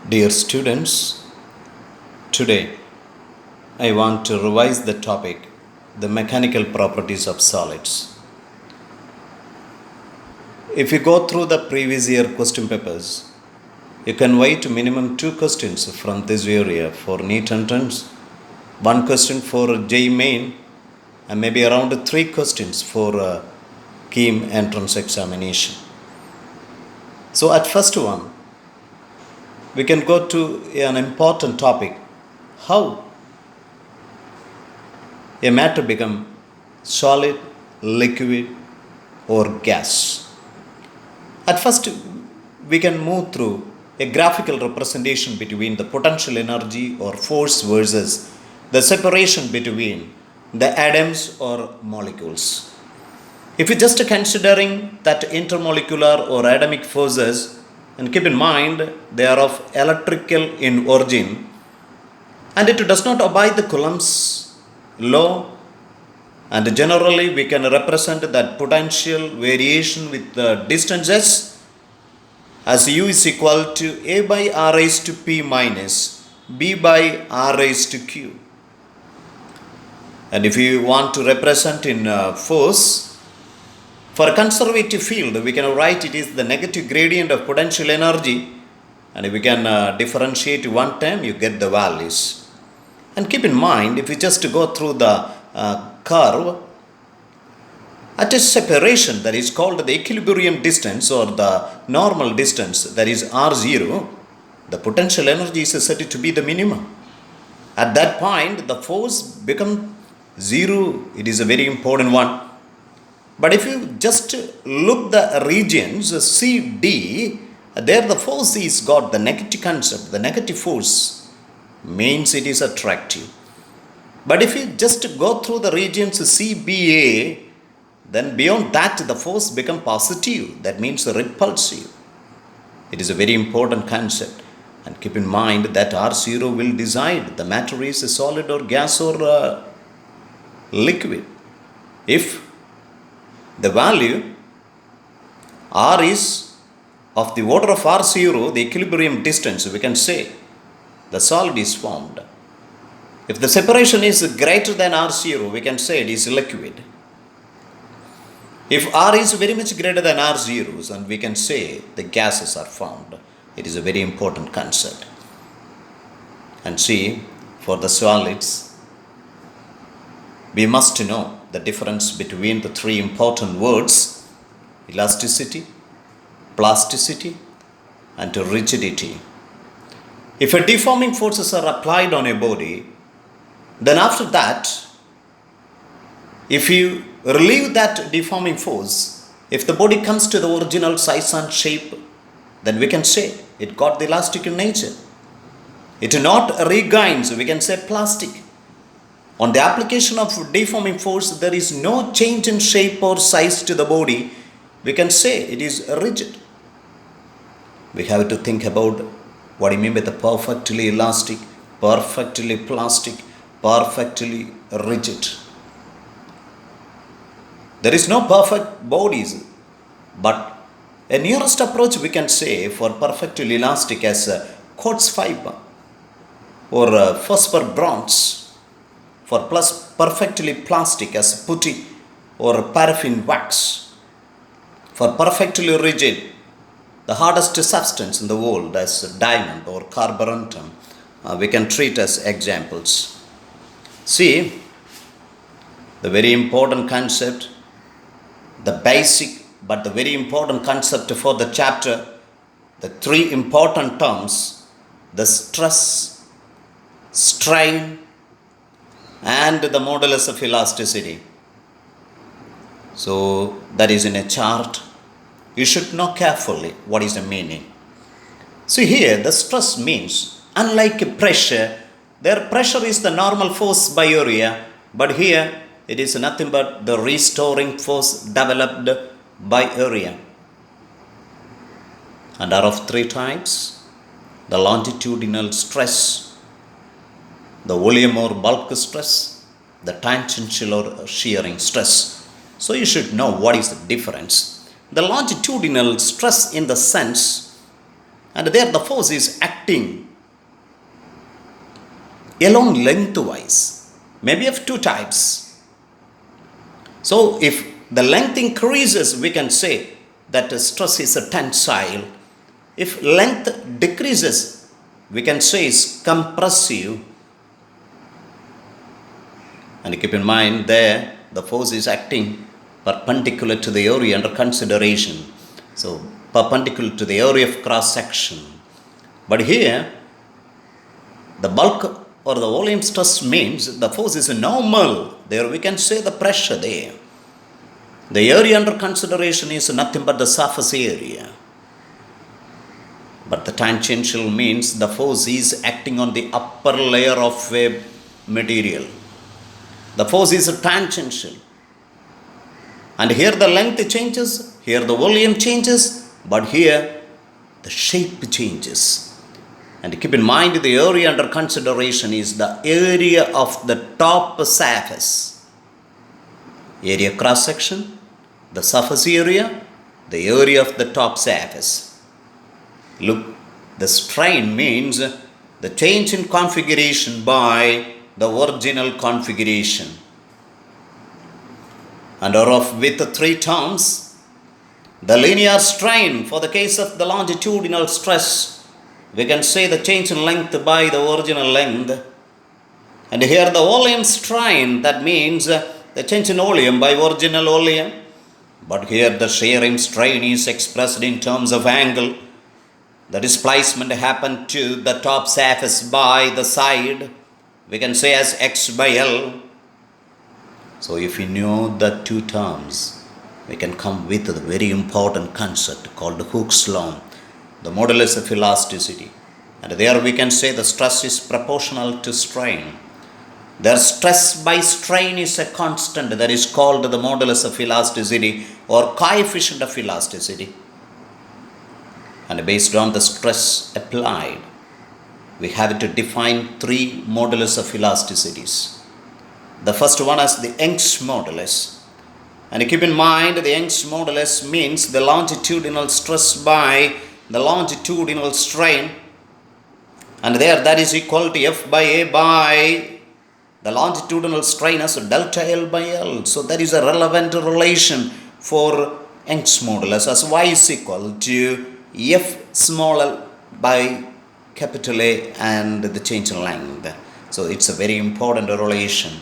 Dear students, today I want to revise the topic, the mechanical properties of solids. If you go through the previous year question papers, you can write minimum 2 questions from this area for NEET entrance, 1 question for JEE main, and maybe around 3 questions for KEAM entrance examination. So at first one, we can go to an important topic, how a matter become solid, liquid or gas. At first we can move through a graphical representation between the potential energy or force versus the separation between the atoms or molecules. If you just considering that intermolecular or atomic forces, and keep in mind they are of electrical in origin and it does not obey the Coulomb's law, and generally we can represent that potential variation with the distances as U is equal to A by R raised to P minus B by R raised to Q. And if you want to represent in force, for a conservative field, we can write it is the negative gradient of potential energy, and if we can differentiate one term, you get the values. And keep in mind, if we just go through the curve, at a separation that is called the equilibrium distance or the normal distance, that is R0, the potential energy is said to be the minimum. At that point, the force becomes 0. It is a very important one. But if you just look the regions C, D, there the force is got the negative concept, the negative force means it is attractive. But if you just go through the regions C, B, A, then beyond that the force become positive, that means repulsive. It is a very important concept, and keep in mind that R0 will decide the matter is a solid or gas or liquid. If the value R is of the order of R0, the equilibrium distance, we can say the solid is formed. If the separation is greater than R0, we can say it is liquid. If R is very much greater than R0, and we can say the gases are formed. It is a very important concept. And see, for the solids, we must know the difference between the 3 important words: elasticity, plasticity and rigidity. If a deforming forces are applied on a body, then after that, if you relieve that deforming force, if the body comes to the original size and shape, then we can say it got the elastic in nature. It not regains, we can say plastic. On the application of deforming force, there is no change in shape or size to the body. We can say it is rigid. We have to think about what I mean by the perfectly elastic, perfectly plastic, perfectly rigid. There is no perfect bodies, but a nearest approach we can say for perfectly elastic as quartz fiber or phosphor bronze. For plus perfectly plastic as putty or paraffin wax. For perfectly rigid, the hardest substance in the world as diamond or carborundum, we can treat as examples. See, the very important concept, the basic but the very important concept for the chapter, the 3 important terms, the stress, strain, and the modulus of elasticity. So that is in a chart. You should know carefully what is the meaning. See here, the stress means, unlike pressure, their pressure is the normal force by area, but here it is nothing but the restoring force developed by area. And are of 3 types: the longitudinal stress, the volume or bulk stress, the tangential or shearing stress. So you should know what is the difference. The longitudinal stress in the sense And there the force is acting along lengthwise, maybe of two types. So if the length increases, we can say that stress is a tensile. If length decreases, we can say it's compressive. And keep in mind there, the force is acting perpendicular to the area under consideration. So perpendicular to the area of cross section. But here, the bulk or the volume stress means the force is normal. There we can say the pressure there. The area under consideration is nothing but the surface area. But the tangential means the force is acting on the upper layer of a material. The force is tangential. And here the length changes, here the volume changes, but here the shape changes. And keep in mind the area under consideration is the area of the top surface. Area cross section, the surface area, the area of the top surface. Look, the strain means the change in configuration by the original configuration. And of with three terms, the linear strain for the case of the longitudinal stress, we can say the change in length by the original length. And here the volume strain, that means the change in volume by original volume. But here the shearing strain is expressed in terms of angle. The displacement happened to the top surface by the side, we can say as x by L. So if we know the two terms, we can come with a very important concept called Hooke's law, the modulus of elasticity. And there we can say the stress is proportional to strain. The stress by strain is a constant that is called the modulus of elasticity or coefficient of elasticity. And based on the stress applied, we have to define three modulus of elasticities. The first one is the Young's modulus. And keep in mind the Young's modulus means the longitudinal stress by the longitudinal strain. And there that is equal to F by A by the longitudinal strain as delta L by L. So that is a relevant relation for Young's modulus as Y is equal to F small l by capital A and the change in length. So it's a very important relation.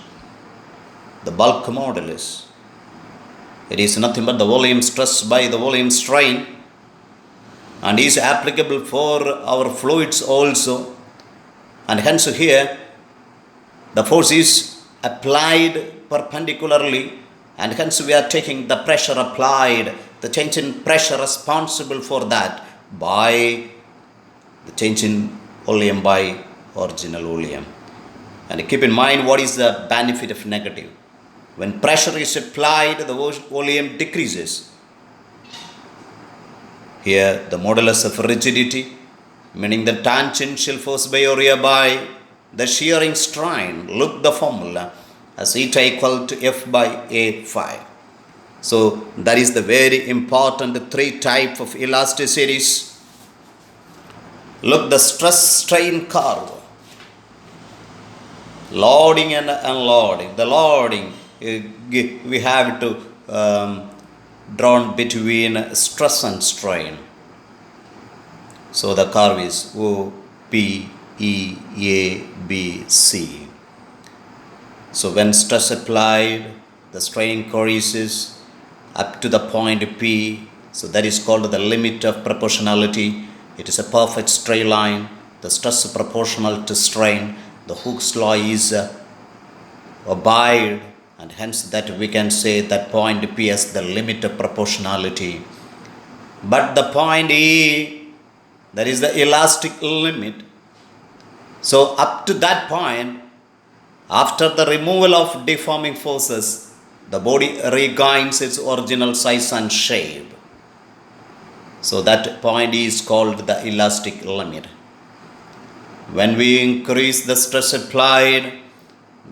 The bulk modulus, it is nothing but the volume stress by the volume strain, and is applicable for our fluids also. And hence here the force is applied perpendicularly, and hence we are taking the pressure applied, the change in pressure responsible for that by the change in volume by original volume. And keep in mind what is the benefit of negative. When pressure is applied, the volume decreases. Here the modulus of rigidity, meaning the tangential force by area by the shearing strain. Look the formula as eta equal to F by A5. So that is the very important three type of elasticities. Look the stress strain curve. Loading and unloading. The loading we have to drawn between stress and strain. So the curve is O, P, E, A, B, C. So when stress applied, the strain increases up to the point P. So that is called the limit of proportionality. It is a perfect straight line. The stress is proportional to strain. The Hooke's law is obeyed, and hence that we can say that point P as the limit of proportionality. But the point E, that is the elastic limit. So up to that point, after the removal of deforming forces, the body regains its original size and shape. So that point is called the elastic limit. When we increase the stress applied,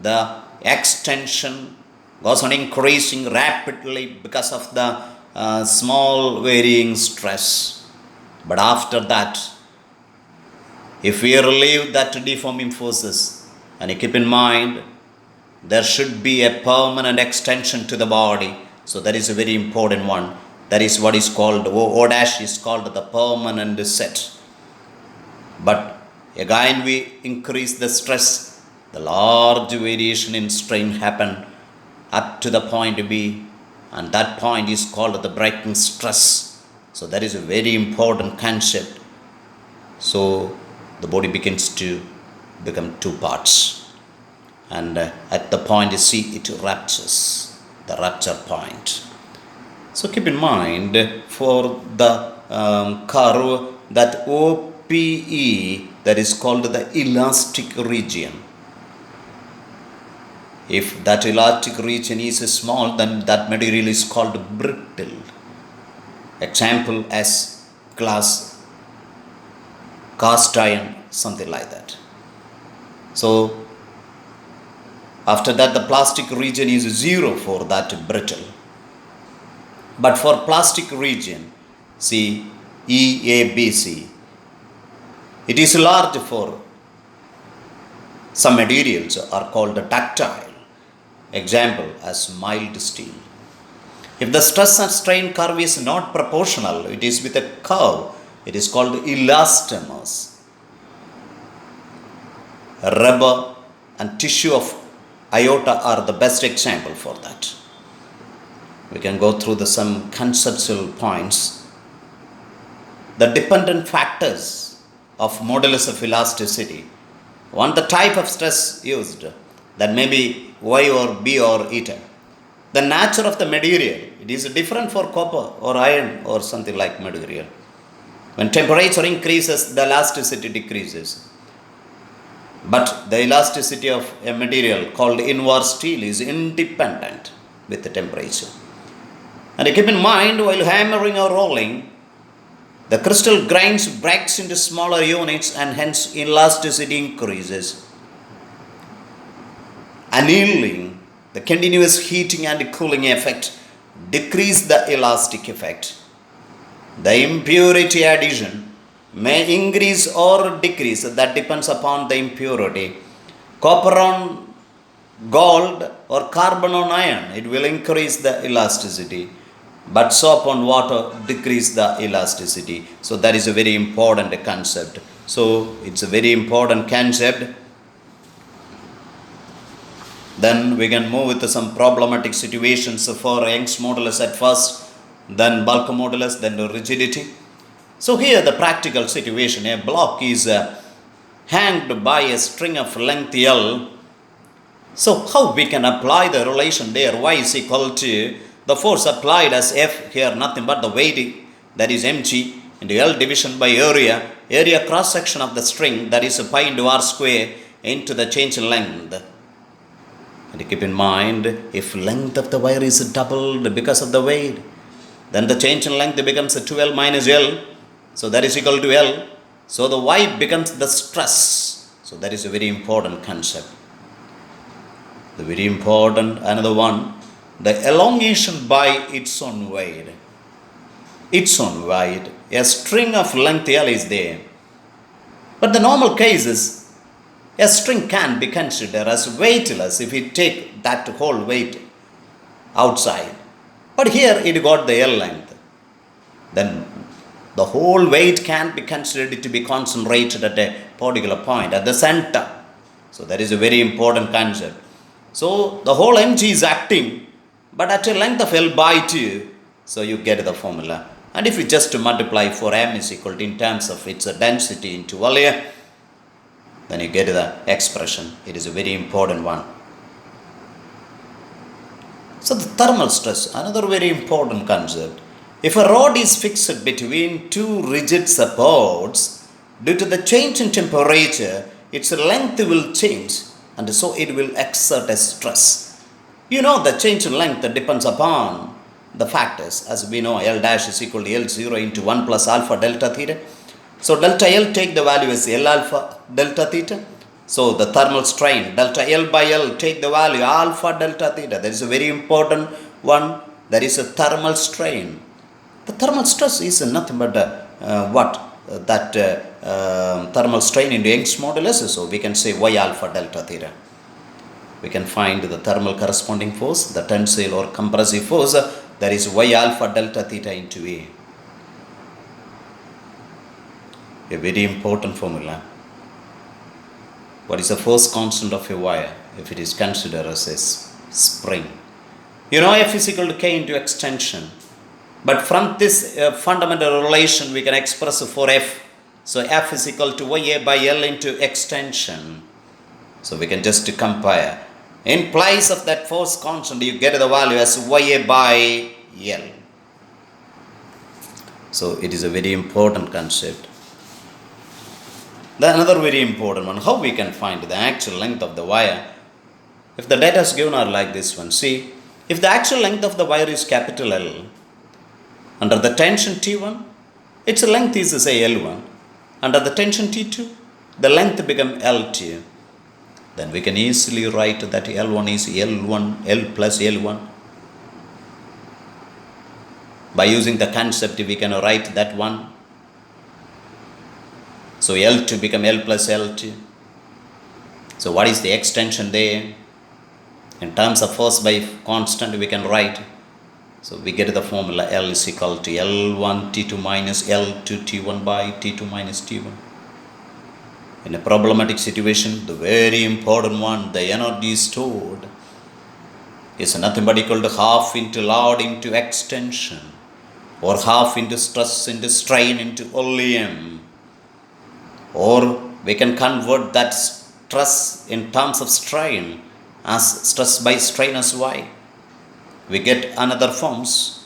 the extension goes on increasing rapidly because of the small varying stress. But after that, If we relieve that deforming forces, and you keep in mind, there should be a permanent extension to the body. So that is a very important one. That is what is called, O dash is called the permanent set. But again we increase the stress, the large variation in strain happen up to the point B, and that point is called the breaking stress. So that is a very important concept. So the body begins to become two parts, and at the point C it ruptures, the rupture point. So keep in mind, for the curve that OPE, that is called the elastic region. If that elastic region is small, then that material is called brittle. Example as glass, cast iron, something like that. So after that, the plastic region is 0 for that brittle. But for plastic region, see EABC, it is large. For some materials are called ductile. Example as mild steel. If the stress and strain curve is not proportional, it is with a curve, it is called elastomers. Rubber and tissue of iota are the best example for that. We can go through some conceptual points. The dependent factors of modulus of elasticity. One, the type of stress used, that may be Y or B or eta. The nature of the material, it is different for copper or iron or something like material. When temperature increases, the elasticity decreases. But the elasticity of a material called inward steel is independent with the temperature. And keep in mind, while hammering or rolling, the crystal grains breaks into smaller units, and hence elasticity increases. Annealing, the continuous heating and cooling effect, decrease the elastic effect. The impurity addition may increase or decrease, that depends upon the impurity. Copper on gold or carbon on iron, it will increase the elasticity. But soap on water decrease the elasticity. So that is a very important concept. So it's a very important concept. Then we can move with some problematic situations for Young's modulus at first, then bulk modulus, then the rigidity. So here the practical situation, a block is hanged by a string of length L. So how we can apply the relation there? Y is equal to the force applied as F, here nothing but the weight, that is mg, into L division by area cross section of the string, that is pi into r square, into the change in length. And keep in mind, if length of the wire is doubled because of the weight, then the change in length becomes 2L minus L. So that is equal to L. So the Y becomes the stress. So that is a very important concept. The very important, another one, the elongation by its own weight. Its own weight. A string of length L is there. But the normal cases, a string can be considered as weightless if we take that whole weight outside. But here it got the L length. Then the whole weight can be considered to be concentrated at a particular point, at the center. So that is a very important concept. So the whole mg is acting, but at a length of L by 2. So you get the formula. And if you just multiply for m is equal to, in terms of its density, into volume, then you get the expression. It is a very important one. So the thermal stress, another very important concept. If a rod is fixed between two rigid supports, due to the change in temperature, its length will change, and so it will exert a stress. You know, the change in length depends upon the factors. As we know, L dash is equal to L0 into 1 plus alpha delta theta. So delta L, take the value as L alpha delta theta. So the thermal strain, delta L by L, take the value alpha delta theta. That is a very important one. That is a thermal strain. The thermal stress is nothing but what? thermal strain into Young's modulus, so we can say Y alpha delta theta. We can find the thermal corresponding force, the tensile or compressive force, that is Y alpha delta theta into A. A very important formula. What is the force constant of a wire if it is considered as a spring? You know F is equal to K into extension. But from this fundamental relation we can express for F. So F is equal to YA by L into extension. So we can just compare. In place of that force constant you get the value as YA by L. So it is a very important concept. Another very important one, how we can find the actual length of the wire. If the data is given are like this one, see, if the actual length of the wire is capital L, under the tension T1, its length is say L1. Under the tension T2, the length become L2. Then we can easily write that L1 is L1, L plus L1. By using the concept, we can write that one. So L2 become L plus L2. So what is the extension there? In terms of force by constant, we can write. So we get the formula L is equal to L1 T2 minus L2 T1 by T2 minus T1. In a problematic situation, the very important one, the energy stored is nothing but equal to half into load into extension, or half into stress into strain into volume. Or we can convert that stress in terms of strain as stress by strain as Y. We get another forms,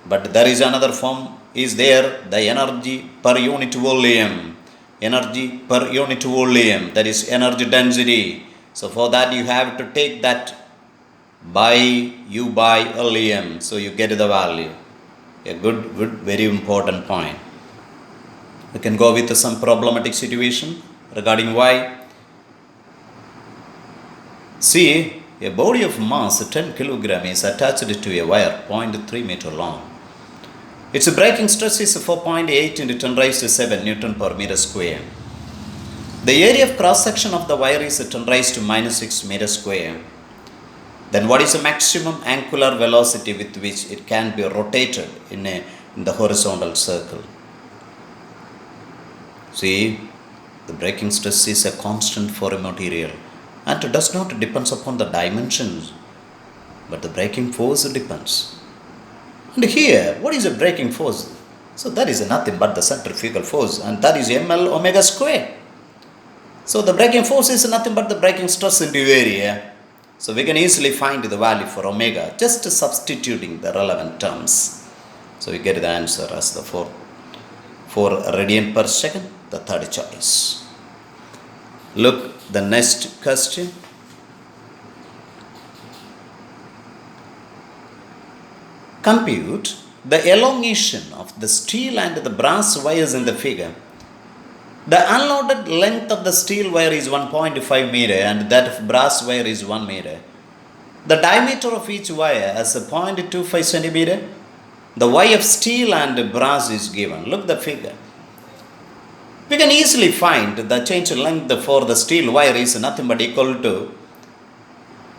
but there is another form is there, the energy per unit volume. Energy per unit volume, that is energy density. So for that you have to take that by U by volume. So you get the value. A good, very important point. We can go with some problematic situation regarding Y. See, a body of mass 10 kg is attached to a wire 0.3 meter long. Its breaking stress is 4.8 into 10 raised to 7 Newton per meter square. The area of cross section of the wire is 10 raised to minus 6 meter square. Then what is the maximum angular velocity with which it can be rotated in the horizontal circle? See, the breaking stress is a constant for a material and it does not depend upon the dimensions, but the breaking force depends. And here, what is a breaking force? So that is nothing but the centrifugal force, and that is ml omega square. So the breaking force is nothing but the breaking stress into area. So we can easily find the value for omega just substituting the relevant terms. So we get the answer as the 4 radian per second, the third choice. Look the next question. Compute the elongation of the steel and the brass wires in the figure. The unloaded length of the steel wire is 1.5 meter and that of brass wire is 1 meter. The diameter of each wire has a 0.25 centimeter. The Y of steel and brass is given. Look the figure. We can easily find the change in length for the steel wire is nothing but equal to,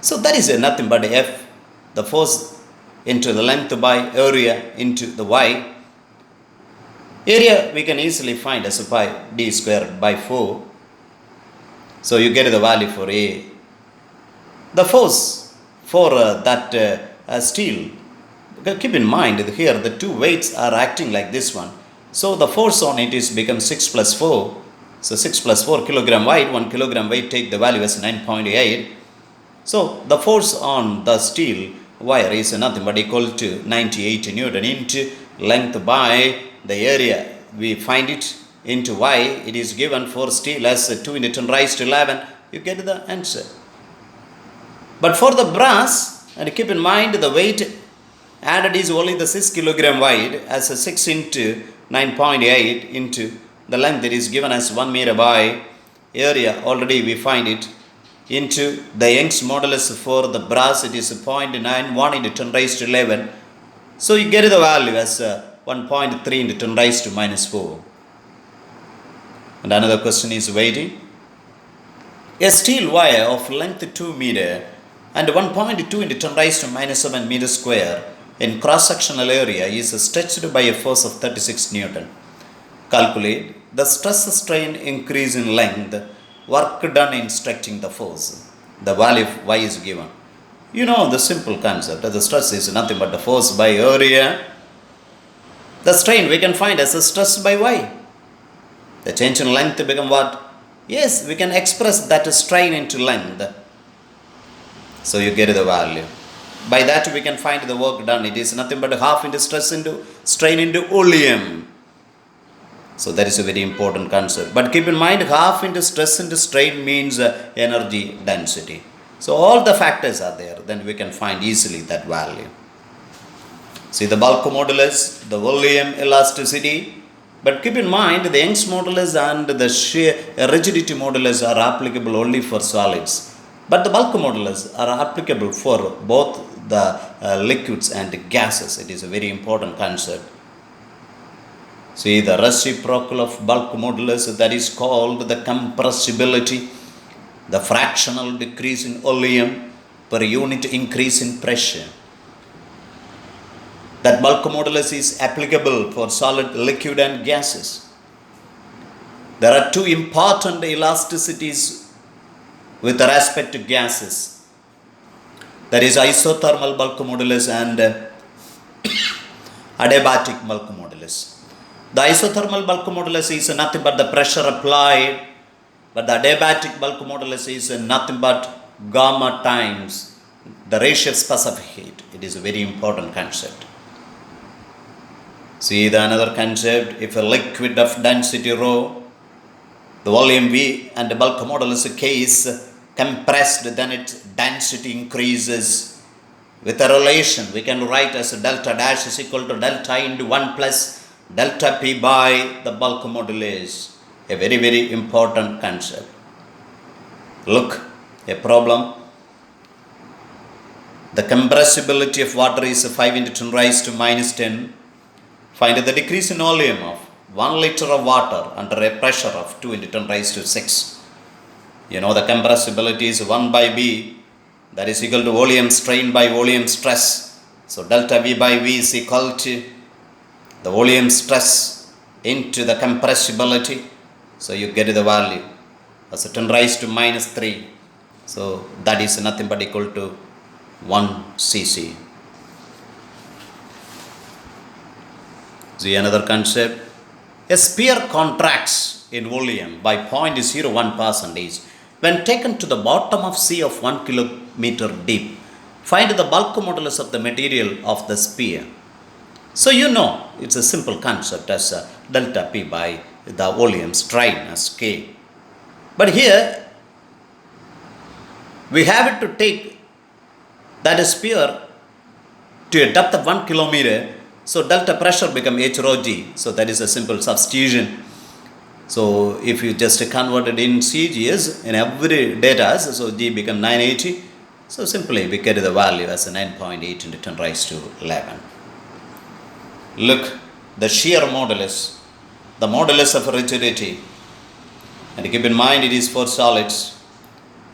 so that is nothing but F, the force into the length by area into the Y. Area we can easily find as pi d squared by 4. So you get the value for A. The force for that steel, keep in mind here the two weights are acting like this one. So the force on it is become 6 plus 4. So 6 plus 4 kilogram weight, 1 kilogram weight, take the value as 9.8. So the force on the steel wire is nothing but equal to 98 Newton into length by the area. We find it into Y. It is given for steel as 2 into 10 raised to 11. You get the answer. But for the brass, and keep in mind the weight added is only the 6 kilogram weight as a 6 into 9.8 into the length that is given as 1 meter by area. Already we find it into the Young's modulus for the brass. It is 0.91 into 10 raised to 11. So you get the value as 1.3 into 10 raised to minus 4. And another question is waiting. A steel wire of length 2 meter and 1.2 into 10 raised to minus 7 meter square in cross-sectional area is stretched by a force of 36 Newton. Calculate the stress strain increase in length, work done in stretching the force. The value of y is given. You know the simple concept that the stress is nothing but the force by area. The strain we can find as a stress by y. The change in length become what? Yes, we can express that strain into length. So you get the value. By that we can find the work done. It is nothing but half into stress into strain into volume. So that is a very important concept. But keep in mind, half into stress into strain means energy density. So all the factors are there. Then we can find easily that value. See the bulk modulus, the volume elasticity. But keep in mind, the Young's modulus and the shear rigidity modulus are applicable only for solids. But the bulk modulus are applicable for both the liquids and gases. It is a very important concept. See the reciprocal of bulk modulus, that is called the compressibility, the fractional decrease in volume per unit increase in pressure. That bulk modulus is applicable for solid, liquid and gases. There are two important elasticities with respect to gases. That is isothermal bulk modulus and adiabatic bulk modulus. The isothermal bulk modulus is nothing but the pressure applied, but the adiabatic bulk modulus is nothing but gamma times the ratio of specific heat. It is a very important concept. See the another concept, if a liquid of density rho, the volume V and the bulk modulus K is compressed, then its density increases. With a relation, we can write as delta dash is equal to delta into 1 plus delta P by the bulk modulus. A very, very important concept. Look, a problem. The compressibility of water is 5 into 10 raised to minus 10. Find the decrease in volume of 1 liter of water under a pressure of 2 into 10 raised to 6. You know the compressibility is 1 by B, that is equal to volume strain by volume stress. So delta V by V is equal to the volume stress into the compressibility. So you get the value as 10 raised to minus 3. So that is nothing but equal to 1 cc. See another concept. A sphere contracts in volume by 0.01% when taken to the bottom of sea of 1 kilometer deep. Find the bulk modulus of the material of the sphere. So you know it's a simple concept as delta P by the volume strain as K. But here we have to take that sphere to a depth of 1 kilometer. So delta pressure become H rho G. So that is a simple substitution. So if you just convert it in CGS in every data, so G become 980. So simply we get the value as a 9.8 into 10 raised to 11. Look, the shear modulus, the modulus of rigidity, and keep in mind it is for solids.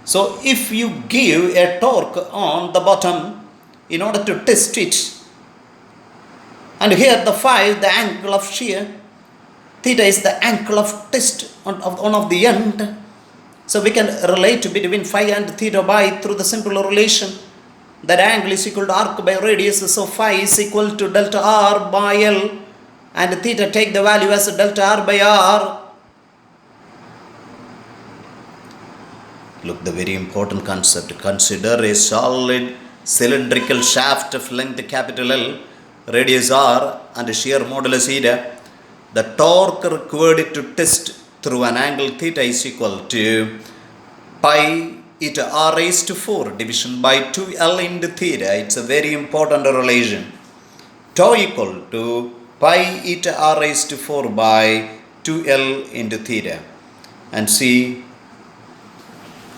So if you give a torque on the bottom in order to test it, and here the phi, the angle of shear, theta is the angle of test on of the end. So we can relate between phi and theta by through the simple relation. That angle is equal to arc by radius. So phi is equal to delta r by L, and theta take the value as delta r by r. Look, the very important concept. Consider a solid cylindrical shaft of length capital L, radius r, and shear modulus eta. The torque required to test through an angle theta is equal to pi eta r raised to 4 division by 2L into theta. It's a very important relation. Tau equal to pi eta r raised to 4 by 2L into theta. And see,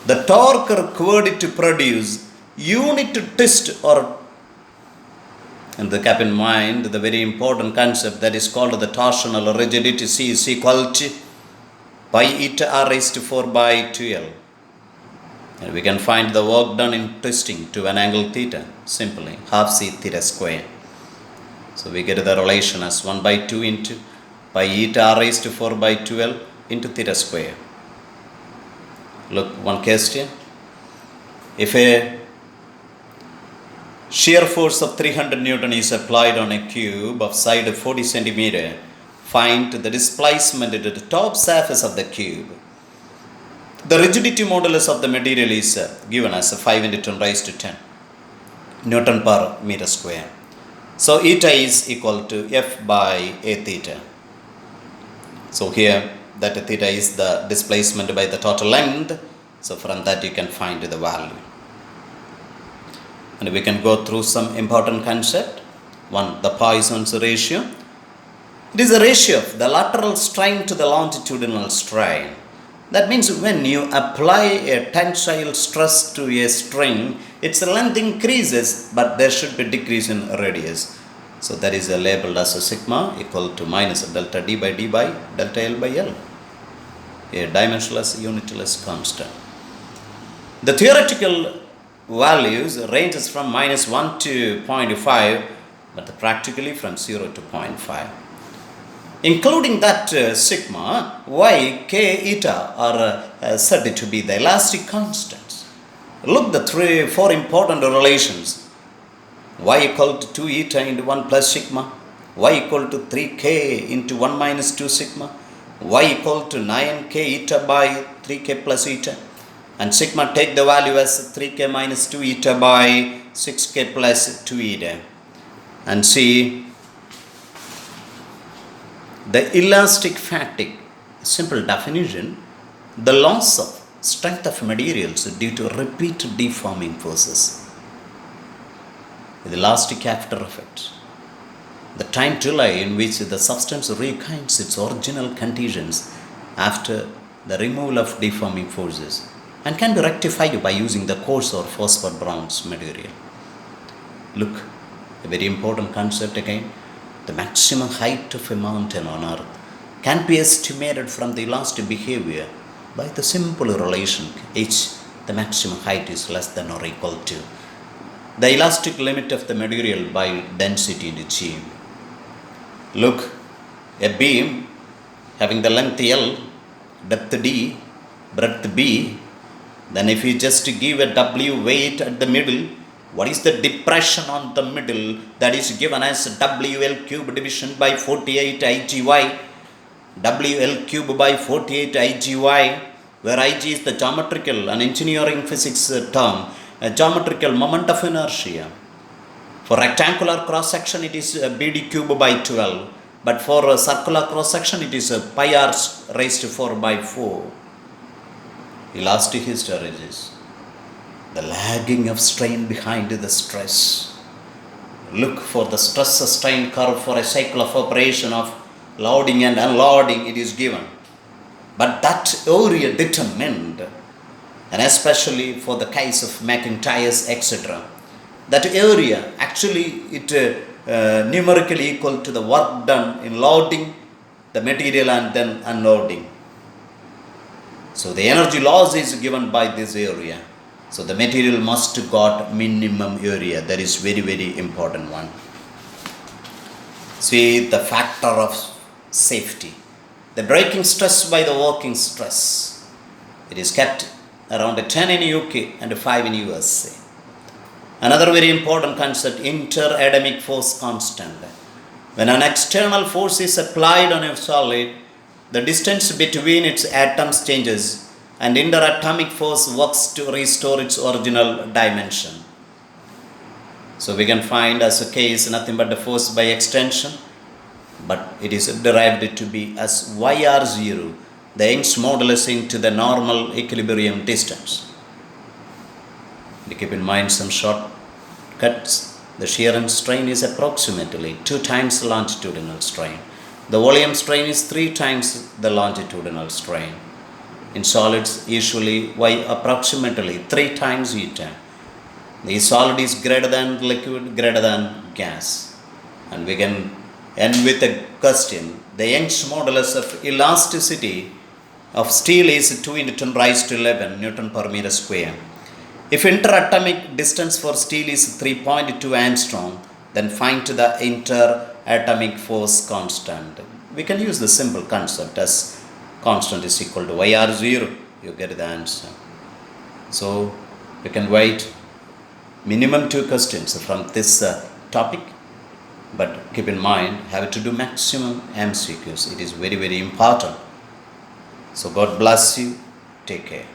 the torque required to produce unit test or, and keep in mind the very important concept that is called the torsional rigidity. C is equal to pi eta r raised to 4 by 2l. And we can find the work done in twisting to an angle theta simply half c theta square. So we get the relation as 1 by 2 into pi eta r raised to 4 by 2l into theta square. Look, one question. If a shear force of 300 Newton is applied on a cube of side 40 centimeter, find the displacement at the top surface of the cube. The rigidity modulus of the material is given as 5 into 10 raised to 10 Newton per meter square. So eta is equal to F by A theta. So here that theta is the displacement by the total length. So from that you can find the value. And we can go through some important concept. One, the Poisson's ratio. It is a ratio of the lateral strain to the longitudinal strain. That means when you apply a tensile stress to a string, its length increases, but there should be decrease in radius. So that is labeled as a sigma equal to minus delta d by delta L by L, a dimensionless unitless constant. The theoretical values ranges from minus 1 to 0.5, but practically from 0 to 0.5. Including that sigma, y, k, eta are said to be the elastic constants. Look the four important relations. Y equal to 2 eta into 1 plus sigma, y equal to 3k into 1 minus 2 sigma, y equal to 9k eta by 3k plus eta, and sigma take the value as 3k minus 2 eta by 6k plus 2 eta. And see, the elastic fatigue, simple definition, the loss of strength of materials due to repeated deforming forces. The elastic after effect, the time delay in which the substance regains its original conditions after the removal of deforming forces, and can be rectified by using the coarse or phosphor bronze material. Look, a very important concept again. The maximum height of a mountain on earth can be estimated from the elastic behavior by the simple relation h, the maximum height is less than or equal to the elastic limit of the material by density into G. Look, a beam having the length L, depth D, breadth B, then if you just give a W weight at the middle, what is the depression on the middle? That is given as WL cube division by 48 IGY. WL cube by 48 IGY, where IG is the geometrical and engineering physics term, a geometrical moment of inertia. For rectangular cross section it is BD cube by 12, but for circular cross section it is pi r raised to 4 by 4. Elastic hysteresis, the lagging of strain behind the stress. Look for the stress strain curve for a cycle of operation of loading and unloading, it is given. But that area determined, and especially for the case of making tires, etc., that area actually it numerically equal to the work done in loading the material and then unloading. So the energy loss is given by this area. So the material must got minimum area. That is very, very important one. See the factor of safety. The breaking stress by the working stress. It is kept around 10 in UK and 5 in USA. Another very important concept, inter-atomic force constant. When an external force is applied on a solid, the distance between its atoms changes and interatomic force works to restore its original dimension. So we can find as a case nothing but the force by extension, but it is derived to be as YR0, the Young's modulus into the normal equilibrium distance. We keep in mind some shortcuts. The shear and strain is approximately 2 times the longitudinal strain. The volume strain is 3 times the longitudinal strain. In solids, usually Y approximately 3 times eta. The solid is greater than liquid, greater than gas. And we can end with a question. The Young's modulus of elasticity of steel is 2 into 10 raised to 11 Newton per meter square. If interatomic distance for steel is 3.2 angstrom, then find the interatomic force constant. We can use the simple concept as constant is equal to YR0. You get the answer. So you can write minimum 2 questions from this topic, but keep in mind, have to do maximum MCQs. It is very, very important. So God bless you. Take care.